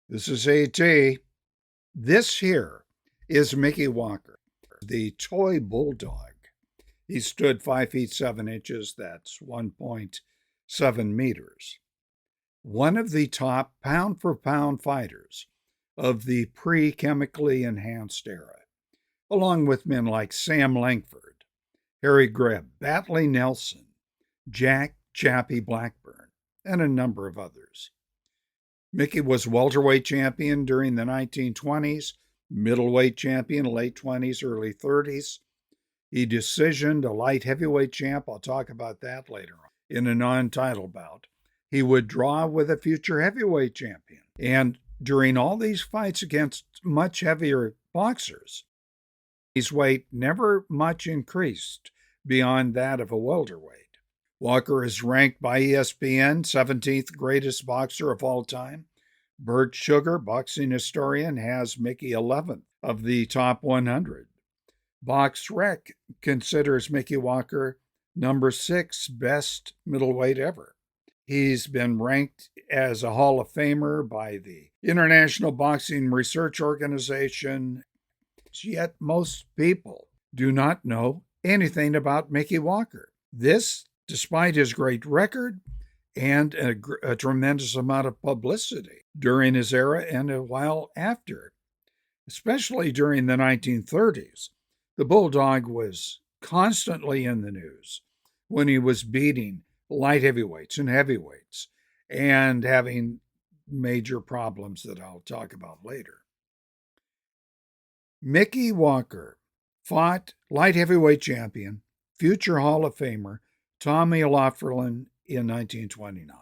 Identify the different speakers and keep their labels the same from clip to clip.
Speaker 1: This is AT. This here is Mickey Walker, the Toy Bulldog. He stood 5 feet 7 inches, that's 1.7 meters. One of the top pound for pound fighters of the pre chemically enhanced era, along with men like Sam Langford, Harry Greb, Batley Nelson, Jack Chappie Blackburn, and a number of others. Mickey was welterweight champion during the 1920s, middleweight champion late 20s, early 30s. He decisioned a light heavyweight champ. I'll talk about that later on. In a non-title bout, he would draw with a future heavyweight champion. And during all these fights against much heavier boxers, his weight never much increased beyond that of a welterweight. Walker is ranked by ESPN 17th greatest boxer of all time. Bert Sugar, boxing historian, has Mickey 11th of the top 100. BoxRec considers Mickey Walker number 6 best middleweight ever. He's been ranked as a Hall of Famer by the International Boxing Research Organization, yet most people do not know anything about Mickey Walker. This, despite his great record and a tremendous amount of publicity during his era and a while after. Especially during the 1930s, the Bulldog was constantly in the news when he was beating light heavyweights and heavyweights and having major problems that I'll talk about later. Mickey Walker fought light heavyweight champion, future Hall of Famer Tommy Laughlin in 1929.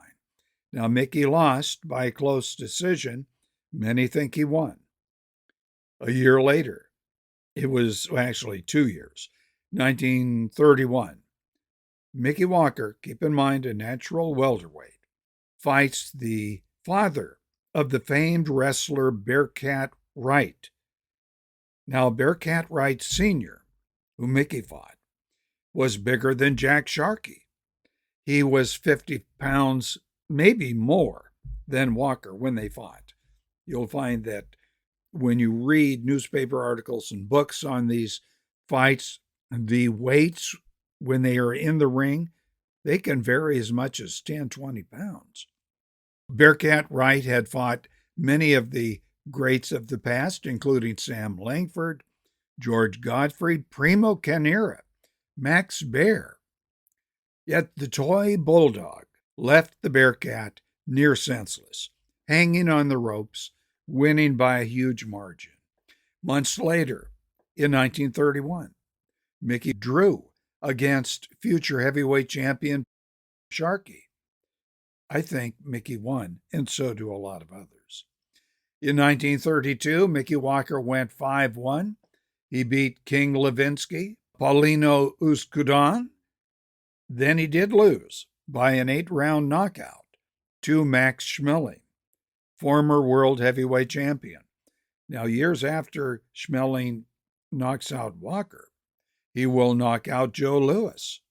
Speaker 1: Now, Mickey lost by a close decision. Many think he won. A year later, it was actually 2 years, 1931. Mickey Walker, keep in mind a natural welterweight, fights the father of the famed wrestler Bearcat Wright. Now, Bearcat Wright Sr., who Mickey fought, was bigger than Jack Sharkey. He was 50 pounds, maybe more, than Walker when they fought. You'll find that when you read newspaper articles and books on these fights, the weights when they are in the ring, they can vary as much as 10, 20 pounds. Bearcat Wright had fought many of the greats of the past, including Sam Langford, George Gottfried, Primo Carnera, Max Baer. Yet the Toy Bulldog left the Bearcat near senseless, hanging on the ropes, winning by a huge margin. Months later, in 1931, Mickey drew against future heavyweight champion Sharkey. I think Mickey won, and so do a lot of others. In 1932, Mickey Walker went 5-1. He beat King Levinsky, Paulino Uskudan. Then he did lose by an 8-round knockout to Max Schmeling, former world heavyweight champion. Now, years after Schmeling knocks out Walker, he will knock out Joe Louis.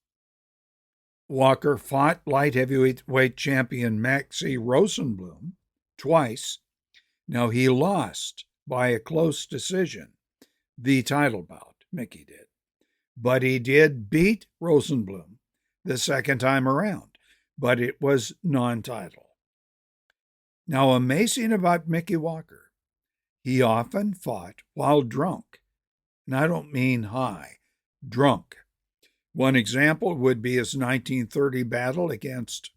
Speaker 1: Walker fought light heavyweight champion Maxie Rosenblum twice. Now, he lost by a close decision the title bout, Mickey did. But he did beat Rosenblum the second time around, but it was non-title. Now, amazing about Mickey Walker, he often fought while drunk. And I don't mean high, drunk. One example would be his 1930 battle against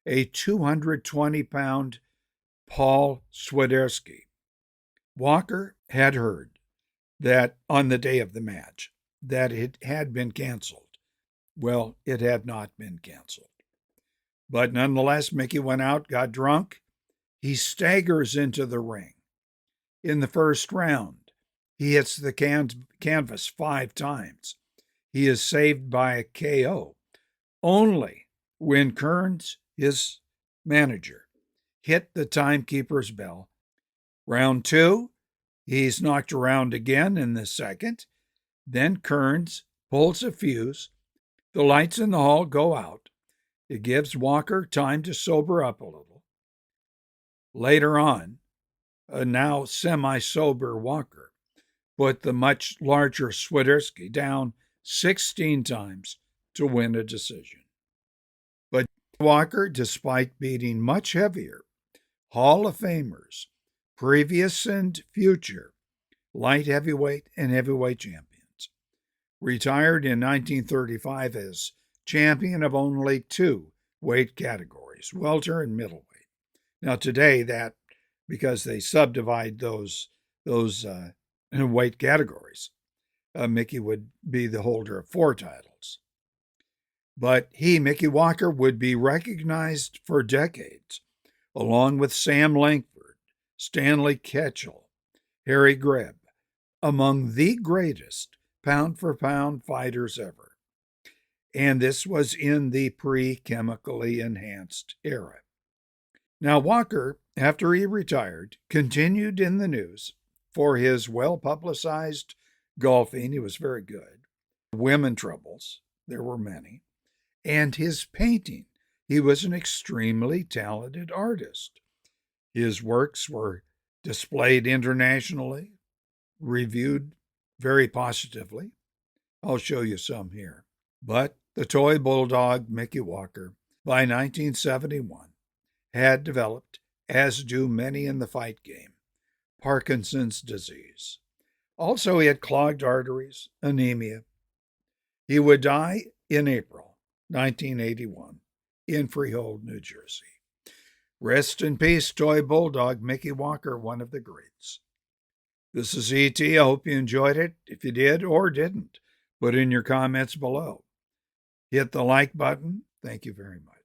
Speaker 1: a 220-pound Paul Swiderski. Walker had heard that on the day of the match that it had been canceled. Well, it had not been canceled. But nonetheless, Mickey went out, got drunk. He staggers into the ring. In the first round, he hits the canvas 5 times. He is saved by a KO only when Kearns, his manager, hit the timekeeper's bell. Round 2, he's knocked around again in the second. Then Kearns pulls a fuse. The lights in the hall go out. It gives Walker time to sober up a little. Later on, a now semi-sober Walker, put the much larger Swiderski down 16 times to win a decision. But Walker, despite beating much heavier Hall of Famers, previous and future light heavyweight and heavyweight champions, retired in 1935 as champion of only two weight categories, welter and middleweight. Now today, that because they subdivide those weight categories, Mickey would be the holder of 4 titles. But Mickey Walker, would be recognized for decades, along with Sam Langford, Stanley Ketchel, Harry Greb, among the greatest pound-for-pound fighters ever. And this was in the pre-chemically enhanced era. Now, Walker, after he retired, continued in the news for his well-publicized golfing. He was very good. Women troubles, there were many. And his painting. He was an extremely talented artist. His works were displayed internationally, reviewed very positively. I'll show you some here. But the toy bulldog, Mickey Walker, by 1971, had developed, as do many in the fight game, Parkinson's disease. Also, he had clogged arteries, anemia. He would die in April 1981 in Freehold, New Jersey. Rest in peace, toy bulldog Mickey Walker, one of the greats. This is E.T. I hope you enjoyed it. If you did or didn't, put in your comments below. Hit the like button. Thank you very much.